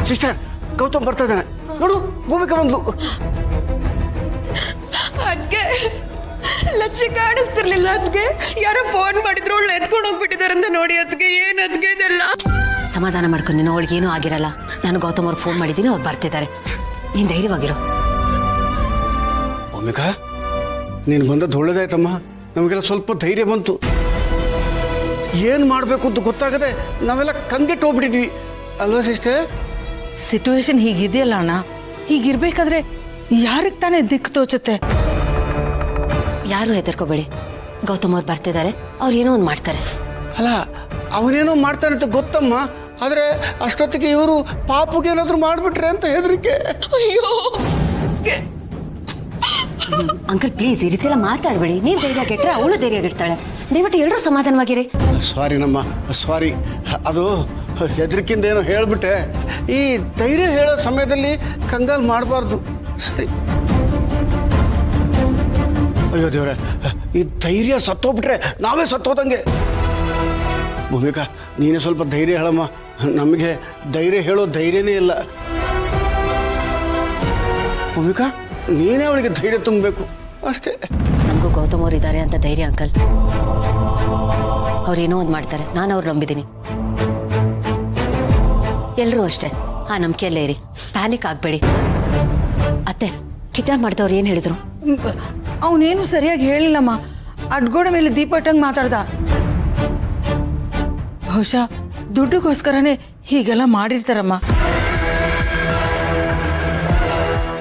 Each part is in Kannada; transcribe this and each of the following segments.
ಸಿಸ್ಟರ್, ಗೌತಮ್ ಬರ್ತಾ ಇದ್ದಾನೆ ನೋಡು. ಭೂಮಿಕಾ ಬಂದ್ಲು. ಅದ್ಕೆ ಲಚ್ಚಿ ಕಾಣಿಸ್ತಿರ್ಲಿಲ್ಲ. ಅದ್ಕೆ ಯಾರೋ ಫೋನ್ ಮಾಡಿದ್ರು, ಅವಳು ಎತ್ಕೊಂಡು ಹೋಗ್ಬಿಟ್ಟಿದಾರೆ ಅಂತ ನೋಡಿ. ಅದ್ಕೆ ಏನ್ ಅದ್ಕೆ ಇದೆಲ್ಲ? ಸಮಾಧಾನ ಮಾಡ್ಕೊಂಡು ನೀನು, ಅವಳಿಗೇನೂ ಆಗಿರಲ್ಲ. ನಾನು ಗೌತಮ್ ಅವ್ರಿಗೆ ಫೋನ್ ಮಾಡಿದ್ದೀನಿ, ಅವ್ರು ಬರ್ತಿದ್ದಾರೆ. ನೀನು ಧೈರ್ಯವಾಗಿರು. ಭೂಮಿಕಾ, ನೀನು ಬಂದದ್ದು ಒಳ್ಳೇದಾಯ್ತಮ್ಮ. ನಮಗೆಲ್ಲ ಸ್ವಲ್ಪ ಧೈರ್ಯ ಬಂತು. ಏನು ಮಾಡಬೇಕು ಅಂತ ಗೊತ್ತಾಗದೆ ನಾವೆಲ್ಲ ಕಂಗೆಟ್ಟು ಹೋಗ್ಬಿಟ್ಟಿದ್ವಿ ಅಲ್ವಾ ಸಿಸ್ಟರ್? ಸಿಚುವೇಶನ್ ಹೀಗಿದೆಯಲ್ಲ ಅಣ್ಣ, ಹೀಗಿರ್ಬೇಕಾದ್ರೆ ಯಾರಿಗೆ ತಾನೇ ದಿಕ್ಕು ತೋಚುತ್ತೆ? ಯಾರು ಹೆದರ್ಕೋಬೇಡಿ, ಗೌತಮ್ ಅವ್ರು ಬರ್ತಿದ್ದಾರೆ, ಅವ್ರು ಏನೋ ಒಂದು ಮಾಡ್ತಾರೆ. ಅಲ್ಲ, ಅವನೇನೋ ಮಾಡ್ತಾನೆ ಅಂತ ಗೊತ್ತಮ್ಮ. ಆದರೆ ಅಷ್ಟೊತ್ತಿಗೆ ಇವರು ಪಾಪುಗೆ ಏನಾದರೂ ಮಾಡಿಬಿಟ್ರೆ ಅಂತ ಹೆದರಿಕೆ. ಅಯ್ಯೋ ಅಂಕಲ್ ಪ್ಲೀಸ್, ಈ ರೀತಿ ಎಲ್ಲ ಮಾತಾಡಬೇಡಿ. ನೀವು ಧೈರ್ಯ ಕೆಟ್ಟರೆ ಅವಳು ಧೈರ್ಯ ಗೆಡ್ತಾಳೆ. ದಯವಿಟ್ಟು ಎಲ್ಲರೂ ಸಮಾಧಾನವಾಗಿರಿ. ಸಾರಿ ನಮ್ಮ, ಸಾರಿ. ಅದು ಹೆದರಿಕೆಯಿಂದ ಏನೋ ಹೇಳಿಬಿಟ್ಟೆ. ಈ ಧೈರ್ಯ ಹೇಳೋ ಸಮಯದಲ್ಲಿ ಕಂಗಾಲ್ ಮಾಡಬಾರ್ದು. ಸರಿ. ಅಯ್ಯೋ ದೇವ್ರೆ, ಈ ಧೈರ್ಯ ಸತ್ತೋಗ್ಬಿಟ್ರೆ ನಾವೇ ಸತ್ತೋದಂಗೆ. ಭೂಮಿಕಾ, ನೀನೇ ಸ್ವಲ್ಪ ಧೈರ್ಯ ಹೇಳಮ್ಮ. ನಮಗೆ ಧೈರ್ಯ ಹೇಳೋ ಧೈರ್ಯನೇ ಇಲ್ಲ. ಭೂಮಿಕಾ, ನೀನೇ ಅವಳಿಗೆ ಧೈರ್ಯ ತುಂಬಬೇಕು ಅಷ್ಟೇ. ನನಗೂ ಗೌತಮ್ ಅವ್ರು ಇದ್ದಾರೆ ಅಂತ ಧೈರ್ಯ ಅಂಕಲ್. ಅವ್ರು ಏನೋ ಒಂದು ಮಾಡ್ತಾರೆ, ನಾನು ಅವ್ರು ನಂಬಿದ್ದೀನಿ. ಎಲ್ಲರೂ ಅಷ್ಟೇ, ಆ ನಂಬಿಕೆಯಲ್ಲೇ ಇರಿ, ಪ್ಯಾನಿಕ್ ಆಗಬೇಡಿ. ಅತ್ತೆ, ಕಿಡ್ನಾಪ್ ಮಾಡಿದವ್ರು ಏನು ಹೇಳಿದ್ರು? ಅವನೇನು ಸರಿಯಾಗಿ ಹೇಳಿಲ್ಲಮ್ಮ. ಅಡ್ಗೋಡೆ ಮೇಲೆ ದೀಪ ಇಟ್ಟಂಗೆ ಮಾತಾಡ್ದ. ಬಹುಶಃ ದುಡ್ಡಿಗೋಸ್ಕರನೇ ಹೀಗೆಲ್ಲ ಮಾಡಿರ್ತಾರಮ್ಮ.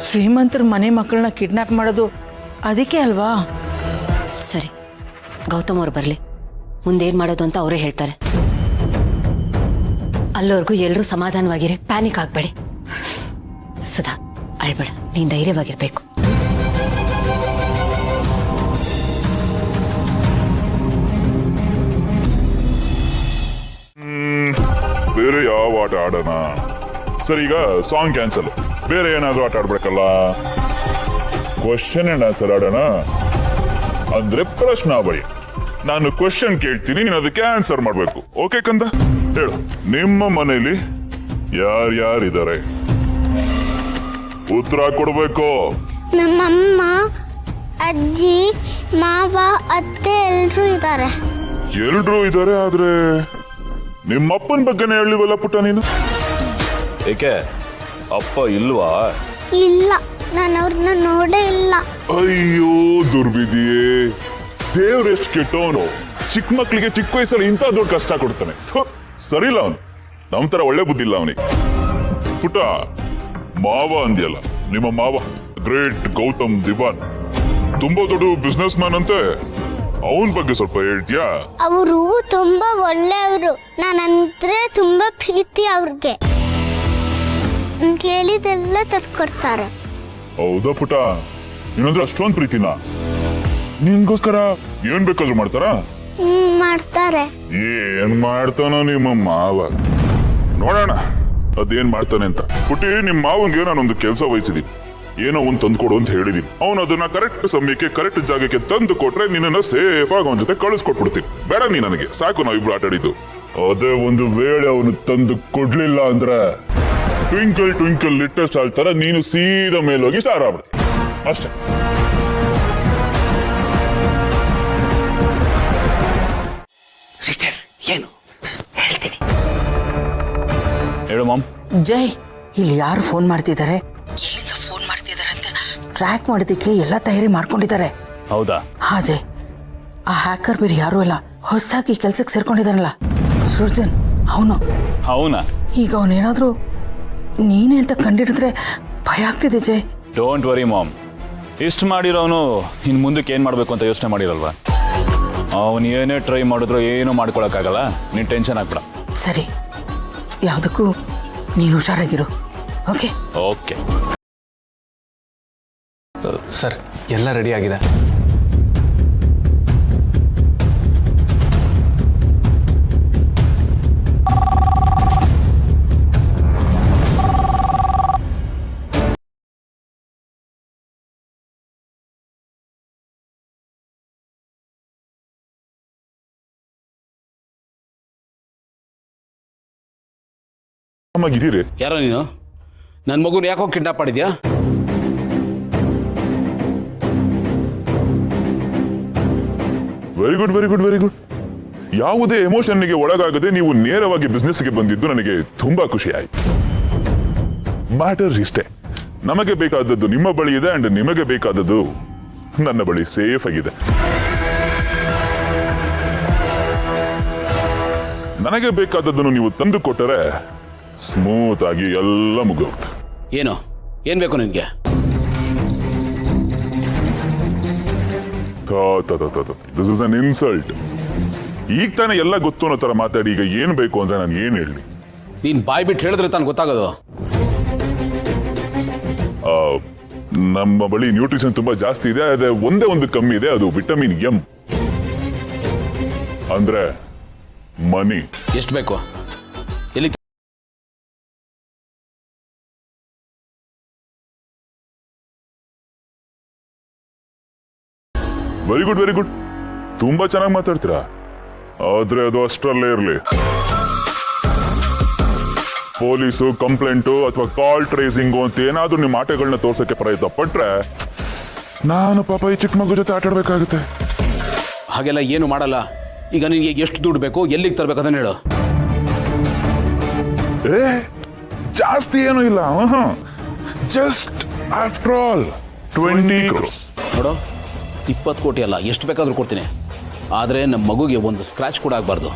ಶ್ರೀಮಂತರ ಮನೆ ಮಕ್ಕಳನ್ನ ಕಿಡ್ನಾಪ್ ಮಾಡೋದು ಅದಕ್ಕೆ ಅಲ್ವಾ? ಸರಿ, ಗೌತಮ್ ಅವ್ರು ಬರಲಿ, ಮುಂದೇನು ಮಾಡೋದು ಅಂತ ಅವರೇ ಹೇಳ್ತಾರೆ. ಅಲ್ಲವರೆಗೂ ಎಲ್ಲರೂ ಸಮಾಧಾನವಾಗಿರಿ, ಪ್ಯಾನಿಕ್ ಆಗಬೇಡಿ. ಸುಧಾ, ಅಳ್ಬೇಡ, ನೀನು ಧೈರ್ಯವಾಗಿರ್ಬೇಕು. ಬೇರೆ ಯಾವ ಆಟ ಆಡೋಣ? ಸರಿ, ಈಗ ಸಾಂಗ್ ಕ್ಯಾನ್ಸಲ್. ಬೇರೆ ಏನಾದ್ರೂ ಆಟ ಆಡ್ಬೇಕಲ್ಲ. ಕ್ವಶನ್ ಅಂಡ್ ಆನ್ಸರ್ ಆಡೋಣ. ಅಂದ್ರೆ ಪ್ರಶ್ನಾವಳಿ. ನಾನು ಕ್ವಶನ್ ಕೇಳ್ತೀನಿ, ನೀನು ಅದಕ್ಕೆ ಆನ್ಸರ್ ಮಾಡ್ಬೇಕು. ಓಕೆ ಕಂದ, ಹೇಳು. ನಿಮ್ಮ ಮನೇಲಿ ಯಾರ್ಯಾರಿದ್ದಾರೆ? ಉತ್ತರ ಕೊಡ್ಬೇಕು. ನಮ್ಮಮ್ಮ, ಅಜ್ಜಿ, ಮಾವ, ಅತ್ತೆ ಎಲ್ರೂ ಇದ್ದಾರೆ. ಎಲ್ರೂ ಇದ್ದಾರೆ, ಆದ್ರೆ ನಿಮ್ಮಪ್ಪನ ಬಗ್ಗೆನೇ ಹೇಳಿವಲ್ಲ ಪುಟ್ಟ ನೀನು. ಏಕೆ, ಅಪ್ಪ ಇಲ್ವಾ? ಇಲ್ಲ, ನಾನು ಅವ್ರನ್ನ ನೋಡೇ ಇಲ್ಲ. ಅಯ್ಯೋ ದುರ್ವಿಧಿಯೇ, ದೇವ್ರ ಎಷ್ಟು ಕೆಟ್ಟವನು. ಚಿಕ್ಕ ಮಕ್ಳಿಗೆ ಚಿಕ್ಕ ವಯಸ್ಸಲ್ಲಿ ಇಂಥ ದೊಡ್ಡ ಕಷ್ಟ ಕೊಡ್ತಾನೆ. ಸರಿ ಇಲ್ಲ ಅವನು, ನಮ್ ತರ ಒಳ್ಳೆ ಬುದ್ಧಿ ಇಲ್ಲ ಅವನಿಗೆ. ಪುಟ್ಟ, ಮಾವ ಅಂದ್ಯಲ್ಲ, ನಿಮ್ಮ ಮಾವ ಗ್ರೇಟ್ ಗೌತಮ್ ದಿವಾನ್, ತುಂಬಾ ದೊಡ್ಡ ಬಿಸ್ನೆಸ್ ಮ್ಯಾನ್ ಅಂತೆ. ಅವನ ಬಗ್ಗೆ ಸ್ವಲ್ಪ ಹೇಳ್ತೀಯಾ? ಅವರು ತುಂಬಾ ಒಳ್ಳೆಯವರು. ನಾನಂದ್ರೆ ತುಂಬಾ ಪ್ರೀತಿ ಅವ್ರಿಗೆ. ಕೇಳಿದೆಲ್ಲ ತರ್ಕೊಡ್ತಾರೆ. ಹೌದಾ ಪುಟ? ಇನ್ನೊಂದ್ರೆ ಅಷ್ಟೊಂದ್ ಪ್ರೀತಿನ? ನಿನ್ಗೋಸ್ಕರ ಏನ್ ಬೇಕಾದ್ರೂ ಮಾಡ್ತಾರಾ? ಮಾಡ್ತಾರೆ. ಏನ್ ಮಾಡ್ತಾನೋ ನಿಮ್ಮ ಮಾವ, ನೋಡೋಣ ಅದೇನ್ ಮಾಡ್ತಾನೆ ಅಂತ. ಪುಟಿ, ನಿಮ್ ಮಾವಂಗೆ ನಾನೊಂದು ಕೆಲಸ ವಹಿಸಿದೀನಿ. ಏನೋ ಒಂದ್ ತಂದ್ಕೊಡು ಅಂತ ಹೇಳಿದೀನಿ. ಅವನು ಅದನ್ನ ಕರೆಕ್ಟ್ ಸಮಯಕ್ಕೆ ಕರೆಕ್ಟ್ ಜಾಗಕ್ಕೆ ತಂದು ಕೊಟ್ರೆ ನಿನ್ನ ಸೇಫ್ ಆಗಿ ಅವನ ಜೊತೆ ಕಳಿಸ್ಕೊಟ್ಬಿಡ್ತೀನಿ. ಬೇಡ ನೀ ನನಗೆ, ಸಾಕು ನಾವಿಬ್ರು ಆಟ ಆಡಿದ್ದು. ಅದೇ ಒಂದು ವೇಳೆ ಅವನು ತಂದು ಕೊಡ್ಲಿಲ್ಲ ಅಂದ್ರೆ ಟ್ವಿಂಕಲ್ ಟ್ವಿಂಕಲ್ ಲಿಟರ್ ಸ್ಟಾರ್ ತರ ನೀನು ಸೀದಾ ಮೇಲೋಗಿ ಸ್ಟಾರ್ ಆಗ್ಬಿಡ್ತೀನಿ ಅಷ್ಟೇ. ಸಿಸ್ಟರ್, ಏನು ಹೇಳ್ತೀನಿ. ಹೇಳು ಮಾಮ್. ಜೈ, ಇಲ್ಲಿ ಯಾರು ಫೋನ್ ಮಾಡ್ತಿದ್ದಾರೆ, ಎಲ್ಲಿಂದ ಫೋನ್ ಮಾಡ್ತಿದ್ದಾರೆ ಅಂತ ಟ್ರ್ಯಾಕ್ ಮಾಡೋದಕ್ಕೆ ಎಲ್ಲ ತಯಾರಿ ಮಾಡ್ಕೊಂಡಿದ್ದಾರೆ. ಹೌದಾ? ಹಾ ಜೈ, ಆ ಹ್ಯಾಕರ್ ಬೇರೆ ಯಾರು ಇಲ್ಲ, ಹೊಸದಾಗಿ ಕೆಲ್ಸಕ್ಕೆ ಸೇರ್ಕೊಂಡಿದ್ದಾನಲ್ಲ ಸೃಜನ್, ಅವನು. ಅವನಾ? ಈಗ ಅವನೇನಾದ್ರೂ ನೀನೇ ಅಂತ ಕಂಡಿಡಿದ್ರೆ ಭಯ ಆಗ್ತಿದೆ ಜೈ. ಡೋಂಟ್ ವರಿ ಮಾಮ್, ಇಷ್ಟು ಮಾಡಿರೋನು ಇನ್ ಮುಂದಕ್ಕೆ ಏನ್ ಮಾಡ್ಬೇಕು ಅಂತ ಯೋಚನೆ ಮಾಡಿರಲ್ವಾ? ಅವನು ಏನೇ ಟ್ರೈ ಮಾಡಿದ್ರು ಏನೂ ಮಾಡ್ಕೊಳಕ್ಕಾಗಲ್ಲ. ನೀನ್ ಟೆನ್ಷನ್ ಆಗ್ಬೇಡ. ಸರಿ, ಯಾವುದಕ್ಕೂ ನೀನು ಹುಷಾರಾಗಿರು. ಓಕೆ ಓಕೆ ಸರ್, ಎಲ್ಲ ರೆಡಿ ಆಗಿದೆ. ಆರಾಮಾಗಿದ್ದೀರಿ? ಯಾರೋ ನೀನು ನನ್ನ ಮಗುನ ಯಾಕೋ ಕಿಡ್ನಾಪ್ ಮಾಡಿದ್ಯಾ? Very good very good very good. ಯಾವುದೇ ಎಮೋಷನ್ಗೆ ಒಳಗಾಗದೆ ನೀವು ನೇರವಾಗಿ ಬಿಸ್ನೆಸ್ಗೆ ಬಂದಿದ್ದು ನನಗೆ ತುಂಬಾ ಖುಷಿ ಆಯ್ತು. ಮ್ಯಾಟರ್ ಇಷ್ಟೇ, ನಮಗೆ ಬೇಕಾದದ್ದು ನಿಮ್ಮ ಬಳಿ ಇದೆ ಅಂಡ್ ನಿಮಗೆ ಬೇಕಾದದ್ದು ನನ್ನ ಬಳಿ ಸೇಫ್ ಆಗಿದೆ. ನನಗೆ ಬೇಕಾದದ್ದನ್ನು ನೀವು ತಂದು ಕೊಟ್ಟರೆ ಸ್ಮೂತ್ ಆಗಿ ಎಲ್ಲ ಮುಗಿಯುತ್ತೆ. ಏನು ಏನ್ ಬೇಕು ನಿನ್ಗೆ? This is an insult. ಈಗ ತಾನೇ ಎಲ್ಲ ಗೊತ್ತು ಅನ್ನೋ ತರ ಮಾತಾಡಿ ಈಗ ಏನ್ ಬೇಕು ಅಂದ್ರೆ ನಾನು ಏನ್ ಹೇಳಿ? ನೀನ್ ಬಾಯ್ ಬಿಟ್ಟು ಹೇಳಿದ್ರೆ ತಾನು ಗೊತ್ತಾಗೋದು. ನಮ್ಮ ಬಳಿ ನ್ಯೂಟ್ರಿಷನ್ ತುಂಬಾ ಜಾಸ್ತಿ ಇದೆ, ಅದೇ ಒಂದೇ ಒಂದು ಕಮ್ಮಿ ಇದೆ, ಅದು ವಿಟಮಿನ್ ಎಂ ಅಂದ್ರೆ ಮನಿ. ಎಷ್ಟು ಬೇಕು? ಎಲ್ಲಿ? ವೆರಿ ಗುಡ್ ವೆರಿ ಗುಡ್, ತುಂಬಾ ಚೆನ್ನಾಗಿ ಮಾತಾಡ್ತೀರಾ. ಆದ್ರೆ ಅದು ಅಷ್ಟರಲ್ಲೇ ಇರಲಿ. ಪೊಲೀಸು ಕಂಪ್ಲೇಂಟು ಅಥವಾ ಕಾಲ್ ಟ್ರೇಸಿಂಗು ಅಂತ ಏನಾದ್ರೂ ನಿಮ್ಮ ಆಟಗಳನ್ನ ತೋರ್ಸಕ್ಕೆ ಪ್ರಯತ್ನ ಪಟ್ರೆ ನಾನು ಪಾಪ ಈ ಚಿಕ್ಕ ಮಗು ಜೊತೆ ಆಟಾಡ್ಬೇಕಾಗುತ್ತೆ. ಹಾಗೆಲ್ಲ ಏನು ಮಾಡಲ್ಲ. ಈಗ ನಿನಗೆ ಎಷ್ಟು ದುಡ್ಡು ಬೇಕು, ಎಲ್ಲಿಗೆ ತರಬೇಕು ಅದನ್ನ ಹೇಳು. ಜಾಸ್ತಿ ಏನೂ ಇಲ್ಲ, ಜಸ್ಟ್ ಆಫ್ಟರ್ ಆಲ್ 20 crores. ನೋಡು, 20 ಕೋಟಿ ಅಲ್ಲ, ಎಷ್ಟು ಬೇಕಾದ್ರೂ ಕೊಡ್ತೀನಿ. ಆದರೆ ನಮ್ಮ ಮಗುಗೆ ಒಂದು ಸ್ಕ್ರಾಚ್ ಕೂಡ ಆಗಬಾರ್ದು.